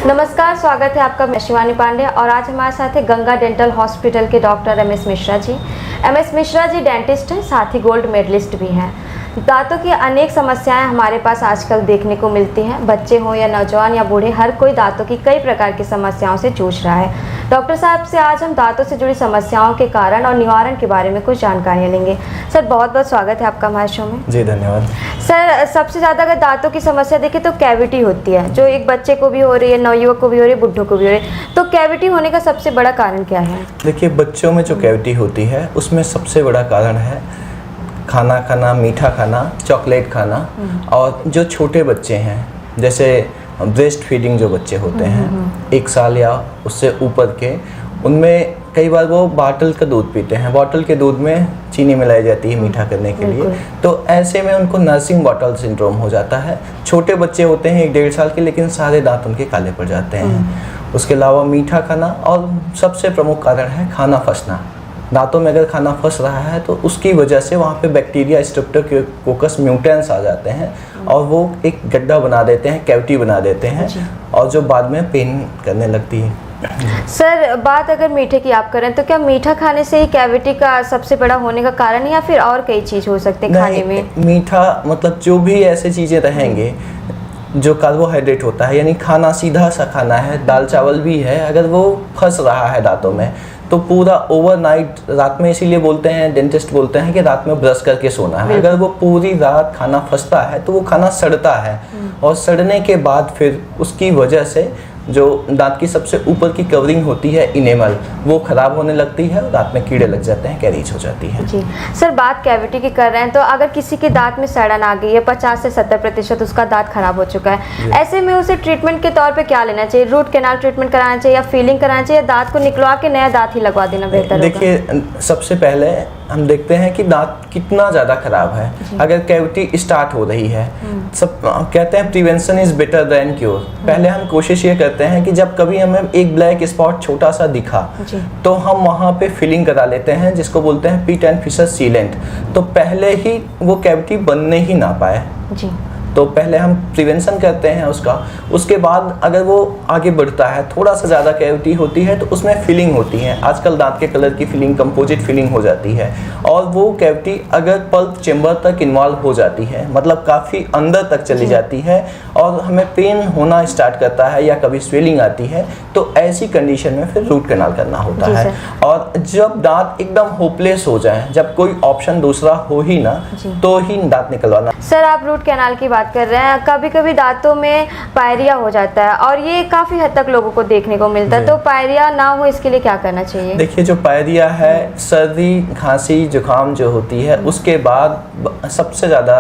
नमस्कार, स्वागत है आपका। मैं शिवानी पांडे और आज हमारे साथ है गंगा डेंटल हॉस्पिटल के doctor MS Mishra ji. MS Mishra ji dentist हैं, साथ ही गोल्ड मेडलिस्ट भी हैं। दांतों की अनेक समस्याएं हमारे पास आजकल देखने को मिलती हैं। बच्चे हों या नौजवान या बूढ़े, हर कोई दांतों की कई प्रकार की समस्याओं से जूझ रहा है। डॉक्टर साहब से आज हम दांतों से जुड़ी समस्याओं के कारण और निवारण के बारे में कुछ जानकारियाँ लेंगे। सर, बहुत बहुत स्वागत है आपका हमारे शो में। जी धन्यवाद। सर, सबसे ज़्यादा अगर दांतों की समस्या देखें तो कैविटी होती है, जो एक बच्चे को भी हो रही है, नवयुवक को भी हो रही है, बुढ़ों को भी हो रही है। तो कैविटी होने का सबसे बड़ा कारण क्या है? देखिए, बच्चों में जो कैविटी होती है उसमें सबसे बड़ा कारण है खाना खाना, मीठा खाना, चॉकलेट खाना। और जो छोटे बच्चे हैं, जैसे ब्रेस्ट फीडिंग जो बच्चे होते हैं 1 साल या उससे ऊपर के, उनमें कई बार वो बॉटल का दूध पीते हैं। बॉटल के दूध में चीनी मिलाई जाती है मीठा करने के लिए, तो ऐसे में उनको नर्सिंग बॉटल सिंड्रोम हो जाता है। छोटे बच्चे होते हैं 1-1.5 साल के, लेकिन सारे दांत उनके काले पड़ जाते हैं। उसके अलावा मीठा खाना, और सबसे प्रमुख कारण है खाना फंसना। दांतों में अगर खाना फंस रहा है तो उसकी वजह से वहाँ पे बैक्टीरिया, स्ट्रेप्टोकोकस म्यूटेंस आ जाते हैं और वो एक गड्ढा बना देते हैं, कैविटी बना देते हैं, और जो बाद में पेन करने लगती है। सर, बात अगर मीठे की आप करें तो क्या मीठा खाने से ही कैविटी का सबसे बड़ा होने का कारण है या फिर और कई चीज़ हो सकते हैं खाने में? मीठा मतलब जो भी ऐसे चीज़ें रहेंगे जो कार्बोहाइड्रेट होता है, यानी खाना सीधा सा खाना है, दाल चावल भी है, अगर वो फंस रहा है दांतों में तो पूरा ओवरनाइट, रात में इसीलिए बोलते हैं, डेंटिस्ट बोलते हैं कि रात में ब्रश करके सोना है। अगर वो पूरी रात खाना फंसता है तो वो खाना सड़ता है, और सड़ने के बाद फिर उसकी वजह से जो दांत की सबसे ऊपर की कवरिंग होती है इनेमल, वो ख़राब होने लगती है और दांत में कीड़े लग जाते हैं, कैरीज हो जाती है। जी सर, बात कैविटी की कर रहे हैं तो अगर किसी के दांत में सड़न आ गई है, 50 से 70% उसका दांत खराब हो चुका है, ऐसे में उसे ट्रीटमेंट के तौर पे क्या लेना चाहिए? रूट कैनाल ट्रीटमेंट कराना चाहिए या फीलिंग कराना चाहिए, या दांत को निकलवा के नया दांत ही लगवा देना बेहतर होगा? देखिए, सबसे पहले हम देखते हैं कि दांत कितना ज़्यादा खराब है। अगर कैविटी स्टार्ट हो रही है, सब कहते हैं prevention is better than cure. पहले हम कोशिश ये करते हैं कि जब कभी हमें एक ब्लैक स्पॉट छोटा सा दिखा तो हम वहाँ पे फिलिंग करा लेते हैं, जिसको बोलते हैं पिट एंड फिशर सीलेंट। तो पहले ही वो कैविटी बनने ही ना पाए, तो पहले हम प्रिवेंशन करते हैं उसका। उसके बाद अगर वो आगे बढ़ता है, थोड़ा सा ज़्यादा कैविटी होती है, तो उसमें फिलिंग होती है। आजकल दांत के कलर की फिलिंग, कंपोजिट फिलिंग हो जाती है, और वो कैविटी अगर पल्प चेम्बर तक इन्वॉल्व हो जाती है, मतलब काफ़ी अंदर तक चली जाती है और हमें पेन होना स्टार्ट करता है या कभी स्वेलिंग आती है, तो ऐसी कंडीशन में फिर रूट कैनाल करना होता है। और जब दांत एकदम होपलेस हो जाए, जब कोई ऑप्शन दूसरा हो ही ना, तो ही दांत निकलवाना। सर, आप रूट कैनाल की बात कर रहे हैं। कभी कभी दांतों में पायरिया हो जाता है और ये काफ़ी हद तक लोगों को देखने को मिलता है, तो पायरिया ना हो इसके लिए क्या करना चाहिए? देखिए, जो पायरिया है, सर्दी, खांसी, जुकाम जो होती है, उसके बाद सबसे ज़्यादा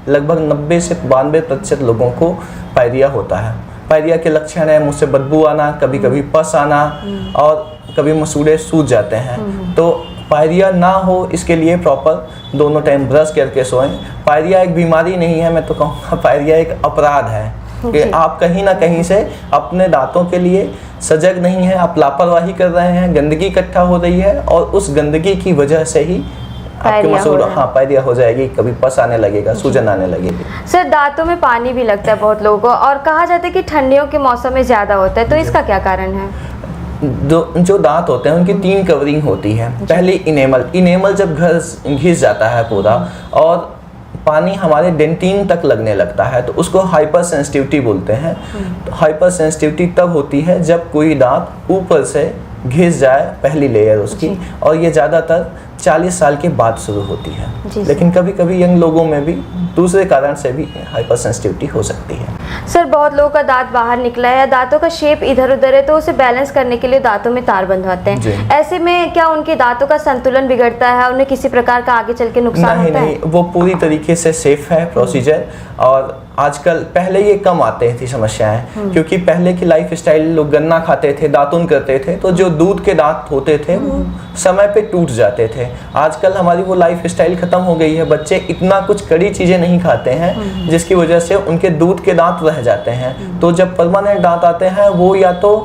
लगभग 90 से 92% लोगों को पायरिया होता है। पायरिया के लक्षण है मुंह से बदबू आना, कभी कभी पस आना, और कभी मसूड़े सूज जाते हैं। तो पायरिया ना हो इसके लिए प्रॉपर दोनों टाइम ब्रश करके सोएं। पायरिया एक बीमारी नहीं है, मैं तो कहूँगा पायरिया एक अपराध है कि आप कहीं ना कहीं से अपने दांतों के लिए सजग नहीं है, आप लापरवाही कर रहे हैं, गंदगी इकट्ठा हो रही है, और उस गंदगी की वजह से ही आपके मसूड़ा पायरिया हो जाएगी, कभी पस आने लगेगा, सूजन आने लगेगी। सर, दांतों में पानी भी लगता है बहुत लोगों को, और कहा जाता है कि ठंडियों के मौसम में ज़्यादा होता है, तो इसका क्या कारण है? जो दांत होते हैं उनकी 3 कवरिंग होती है। पहले इनेमल जब घिस जाता है पूरा और पानी हमारे डेंटिन तक लगने लगता है, तो उसको हाइपर सेंसिटिविटी बोलते हैं। तो हाइपर सेंसिटिविटी तब होती है जब कोई दांत ऊपर से घिस जाए, पहली लेयर उसकी, और ये ज़्यादातर 40 साल के बाद शुरू होती है। लेकिन कभी कभी यंग लोगों में भी दूसरे कारण से भी हाइपर सेंसिटिविटी हो सकती है। सर, बहुत लोगों का दांत बाहर निकला है या दांतों का शेप इधर उधर है, तो उसे बैलेंस करने के लिए दांतों में तार बंधवाते हैं। ऐसे में क्या उनके दांतों का संतुलन बिगड़ता है, उन्हें किसी प्रकार का आगे चल के नुकसान होता है? नहीं, वो पूरी तरीके से सेफ है प्रोसीजर। और आजकल, पहले ये कम आते थी समस्याएं, क्योंकि पहले की लाइफ स्टाइल, लोग गन्ना खाते थे, दातुन करते थे, तो जो दूध के दांत होते थे वो समय पे टूट जाते थे। आजकल हमारी वो लाइफ स्टाइल खत्म हो गई है, बच्चे इतना कुछ कड़ी चीज़ें नहीं खाते हैं, जिसकी वजह से उनके दूध के दांत रह जाते हैं। तो जब परमानेंट दांत आते हैं, वो या तो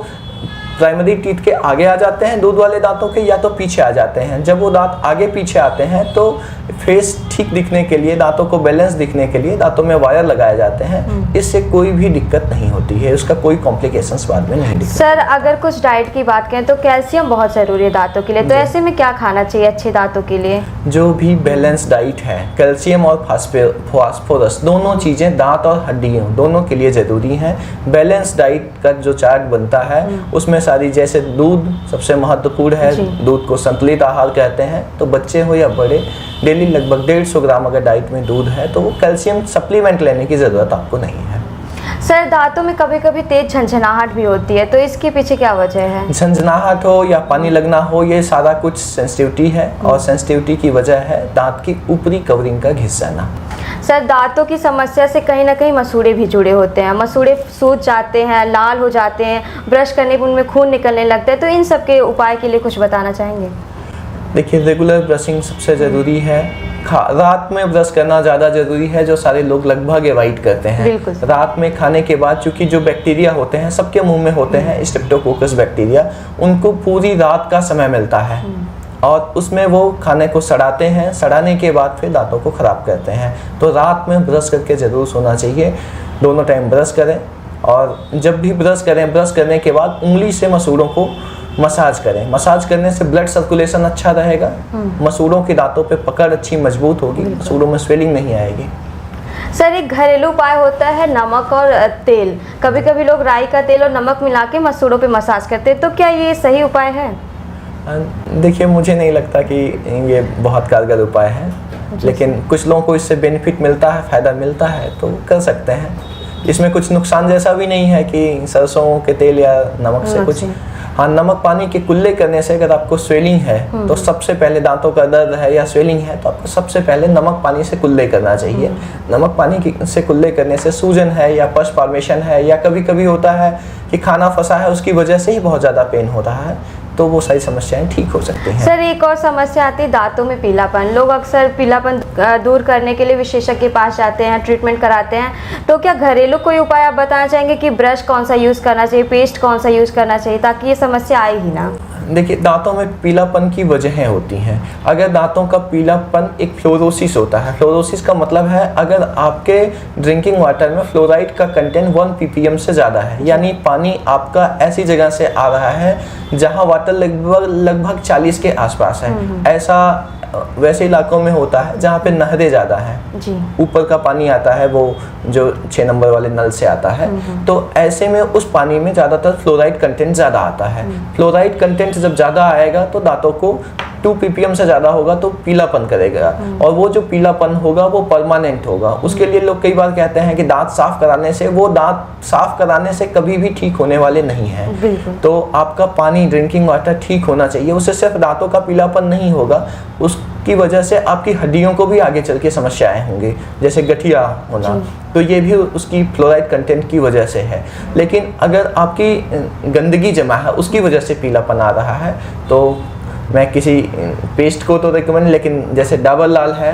प्राइमरी टीथ के आगे आ जाते हैं दूध वाले दांतों के, या तो पीछे आ जाते हैं। जब वो दांत आगे पीछे आते हैं तो फेस ठीक दिखने के लिए, दांतों को बैलेंस दिखने के लिए दांतों में वायर लगाए जाते हैं। इससे कोई भी दिक्कत नहीं होती है, उसका कोई कॉम्प्लिकेशंस बाद में नहीं दिखता। सर अगर कुछ डाइट की बात करें तो कैल्शियम बहुत ज़रूरी है दांतों के लिए, तो ऐसे में क्या खाना चाहिए अच्छे दांतों के लिए? जो भी बैलेंस डाइट है, कैल्शियम और फास्फोरस दोनों चीज़ें दांत और हड्डियों दोनों के लिए ज़रूरी हैं। बैलेंस डाइट का जो चार्ट बनता है उसमें सारी, जैसे दूध सबसे महत्वपूर्ण है, दूध को संतुलित आहार कहते हैं। तो बच्चे हो या बड़े, डेली लगभग 150 ग्राम अगर डाइट में दूध है तो वो कैल्शियम सप्लीमेंट लेने की ज़रूरत आपको नहीं है। सर दांतों में कभी कभी तेज झंझनाहट भी होती है, तो इसके पीछे क्या वजह है? झंझनाहट हो या पानी लगना हो, ये सारा कुछ सेंसिटिविटी है, और सेंसिटिविटी की वजह है दांत की ऊपरी कवरिंग का घिस जाना। सर दांतों की समस्या से कहीं ना कहीं मसूड़े भी जुड़े होते हैं, मसूड़े सूज जाते हैं, लाल हो जाते हैं, ब्रश करने पर उनमें खून निकलने लगता है, तो इन सब के उपाय के लिए कुछ बताना चाहेंगे? देखिए, रेगुलर ब्रशिंग सबसे ज़रूरी है। रात में ब्रश करना ज़्यादा ज़रूरी है, जो सारे लोग लगभग अवॉइड करते हैं। रात में खाने के बाद, चूँकि जो बैक्टीरिया होते हैं सबके मुंह में होते हैं, स्ट्रेप्टोकोकस बैक्टीरिया, उनको पूरी रात का समय मिलता है और उसमें वो खाने को सड़ाते हैं, सड़ाने के बाद फिर दांतों को ख़राब करते हैं। तो रात में ब्रश करके ज़रूर सोना चाहिए, दोनों टाइम ब्रश करें, और जब भी ब्रश करें, ब्रश करने के बाद उंगली से मसूड़ों को मसाज करें। मसाज करने से ब्लड सर्कुलेशन अच्छा रहेगा, मसूड़ों के दांतों पे पकड़ अच्छी मजबूत होगी, मसूड़ों में स्वेलिंग नहीं आएगी। सर एक घरेलू उपाय होता है नमक और तेल, कभी कभी लोग राई का तेल और नमक मिला के मसूड़ों पे मसाज करते हैं, तो क्या ये सही उपाय है? देखिए, मुझे नहीं लगता कि ये बहुत कारगर उपाय है, लेकिन कुछ लोगों को इससे बेनिफिट मिलता है, फ़ायदा मिलता है, तो कर सकते हैं। इसमें कुछ नुकसान जैसा भी नहीं है कि सरसों के तेल या नमक से कुछ। हाँ, नमक पानी के कुल्ले करने से अगर आपको स्वेलिंग है तो सबसे पहले, दांतों का दर्द है या स्वेलिंग है तो आपको सबसे पहले नमक पानी से कुल्ले करना चाहिए। नमक पानी से कुल्ले करने से सूजन है या पस फॉर्मेशन है, या कभी कभी होता है कि खाना फंसा है उसकी वजह से ही बहुत ज़्यादा पेन हो रहा है, तो वो सारी समस्याएं ठीक हो सकती हैं। सर एक और समस्या आती है दांतों में पीलापन, लोग अक्सर पीलापन दूर करने के लिए विशेषज्ञ के पास जाते हैं, ट्रीटमेंट कराते हैं, तो क्या घरेलू कोई उपाय आप बताना चाहेंगे कि ब्रश कौन सा यूज़ करना चाहिए, पेस्ट कौन सा यूज़ करना चाहिए, ताकि ये समस्या आए ही ना? देखिए, दांतों में पीलापन की वजहें होती हैं। अगर दांतों का पीलापन एक फ्लोरोसिस होता है, फ्लोरोसिस का मतलब है अगर आपके ड्रिंकिंग वाटर में फ्लोराइड का कंटेंट 1 ppm से ज़्यादा है, यानी पानी आपका ऐसी जगह से आ रहा है जहां वाटर लगभग 40 के आसपास है। ऐसा वैसे इलाकों में होता है जहाँ पे नहरें ज़्यादा हैं, ऊपर का पानी आता है वो जो 6 नंबर वाले नल से आता है, तो ऐसे में उस पानी में ज़्यादातर फ्लोराइड कंटेंट ज़्यादा आता है। फ्लोराइड कंटेंट जब ज़्यादा आएगा तो दांतों को 2 ppm से ज़्यादा होगा तो पीलापन करेगा, और वो जो पीलापन होगा वो परमानेंट होगा। उसके लिए लोग कई बार कहते हैं कि दांत साफ कराने से, वो दांत साफ कराने से कभी भी ठीक होने वाले नहीं हैं। तो आपका पानी, ड्रिंकिंग वाटर ठीक होना चाहिए, उससे सिर्फ दांतों का पीलापन नहीं होगा, उसकी वजह से आपकी हड्डियों को भी आगे चल के समस्याएं होंगी, जैसे गठिया होना, तो ये भी उसकी फ्लोराइड कंटेंट की वजह से है। लेकिन अगर आपकी गंदगी जमा है उसकी वजह से पीलापन आ रहा है, तो मैं किसी पेस्ट को तो रिकमेंड, लेकिन जैसे डाबर लाल है,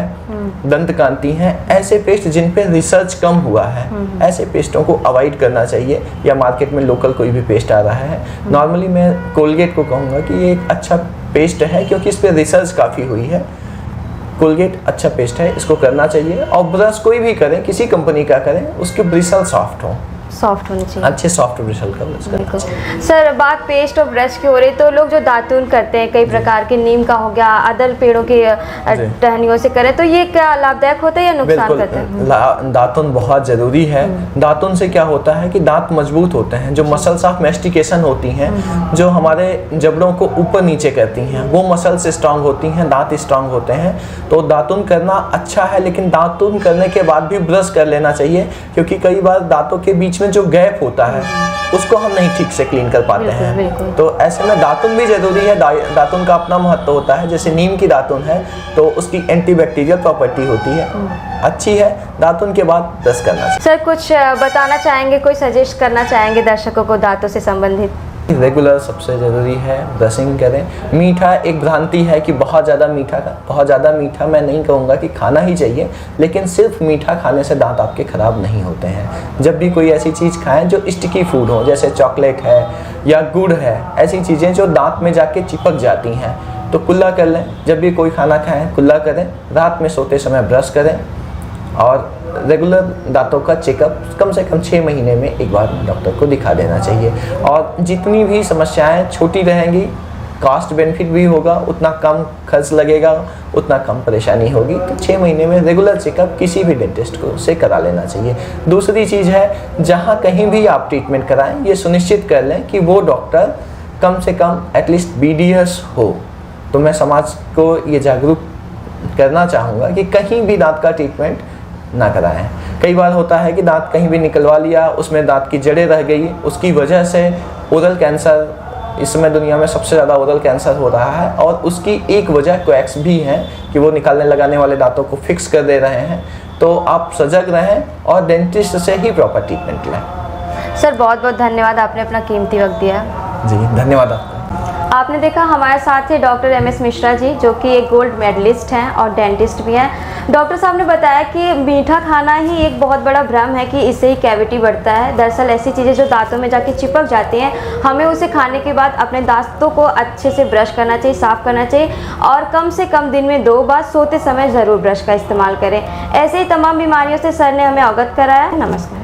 दंत कांति है, ऐसे पेस्ट जिन पे रिसर्च कम हुआ है, ऐसे पेस्टों को अवॉइड करना चाहिए। या मार्केट में लोकल कोई भी पेस्ट आ रहा है, नॉर्मली मैं कोलगेट को कहूँगा कि ये एक अच्छा पेस्ट है क्योंकि इस पर रिसर्च काफ़ी हुई है। कोलगेट अच्छा पेस्ट है, इसको करना चाहिए। और ब्रश कोई भी करें, किसी कंपनी का करें, उसके ब्रिसल सॉफ्ट हो, सॉफ्ट होनी चाहिए, अच्छे सॉफ्ट ब्रिसल का ब्रश करना चाहिए। सर बात पेस्ट और ब्रश की हो रही, तो लोग जो दातुन करते हैं कई प्रकार के, नीम का हो गया, अदर पेड़ों के टहनियों से करें, तो ये क्या लाभदायक होता है या नुकसान करता है? दातुन बहुत ज़रूरी है। दातुन से क्या होता है कि दांत मजबूत होते हैं, जो मसल्स ऑफ मैस्टिकेशन होती हैं, जो हमारे जबड़ों को ऊपर नीचे करती हैं, वो मसल्स स्ट्रांग होती हैं, दांत स्ट्रांग होते हैं। तो दातुन करना अच्छा है, लेकिन दातुन करने के बाद भी ब्रश कर लेना चाहिए, क्योंकि कई बार दांतों के बीच में जो गैप होता है उसको हम नहीं ठीक से क्लीन कर पाते हैं। तो ऐसे में दातुन भी जरूरी है। दातुन का अपना महत्व होता है। जैसे नीम की दातुन है तो उसकी एंटीबैक्टीरियल प्रॉपर्टी होती है, अच्छी है। दातुन के बाद ब्रश करना चाहिए। सर कुछ बताना चाहेंगे, कोई सजेस्ट करना चाहेंगे दर्शकों को दांतों से संबंधित? रेगुलर सबसे ज़रूरी है, ब्रशिंग करें। मीठा एक भ्रांति है कि बहुत ज़्यादा मीठा मैं नहीं कहूँगा कि खाना ही चाहिए, लेकिन सिर्फ मीठा खाने से दांत आपके ख़राब नहीं होते हैं। जब भी कोई ऐसी चीज़ खाएं जो स्टिकी फूड हो, जैसे चॉकलेट है या गुड़ है, ऐसी चीज़ें जो दांत में जाके चिपक जाती हैं, तो कुल्ला कर लें। जब भी कोई खाना खाएं कुल्ला करें, रात में सोते समय ब्रश करें और रेगुलर दांतों का चेकअप कम से कम 6 महीने में एक बार डॉक्टर को दिखा देना चाहिए। और जितनी भी समस्याएं छोटी रहेंगी, कॉस्ट बेनिफिट भी होगा, उतना कम खर्च लगेगा, उतना कम परेशानी होगी। तो 6 महीने में रेगुलर चेकअप किसी भी डेंटिस्ट को से करा लेना चाहिए। दूसरी चीज़ है, जहाँ कहीं भी आप ट्रीटमेंट कराएं, ये सुनिश्चित कर लें कि वो डॉक्टर कम से कम एटलीस्ट BDS हो। तो मैं समाज को ये जागरूक करना चाहूँगा कि कहीं भी दांत का ट्रीटमेंट ना कराएं। कई बार होता है कि दांत कहीं भी निकलवा लिया, उसमें दांत की जड़ें रह गई, उसकी वजह से ओरल कैंसर, इस समय दुनिया में सबसे ज़्यादा ओरल कैंसर हो रहा है, और उसकी एक वजह कोएक्स भी है कि वो निकालने लगाने वाले दांतों को फिक्स कर दे रहे हैं। तो आप सजग रहें और डेंटिस्ट से ही प्रॉपर ट्रीटमेंट लें। सर बहुत बहुत धन्यवाद, आपने अपना कीमती वक्त दिया। जी धन्यवाद आपका। आपने देखा हमारे साथ थे डॉक्टर MS मिश्रा जी, जो कि एक गोल्ड मेडलिस्ट हैं और डेंटिस्ट भी हैं। डॉक्टर साहब ने बताया कि मीठा खाना ही एक बहुत बड़ा भ्रम है कि इससे ही कैविटी बढ़ता है। दरअसल ऐसी चीज़ें जो दांतों में जाके चिपक जाती हैं, हमें उसे खाने के बाद अपने दांतों को अच्छे से ब्रश करना चाहिए, साफ़ करना चाहिए, और कम से कम दिन में 2 बार सोते समय ज़रूर ब्रश का इस्तेमाल करें। ऐसे ही तमाम बीमारियों से सर ने हमें अवगत कराया। नमस्कार।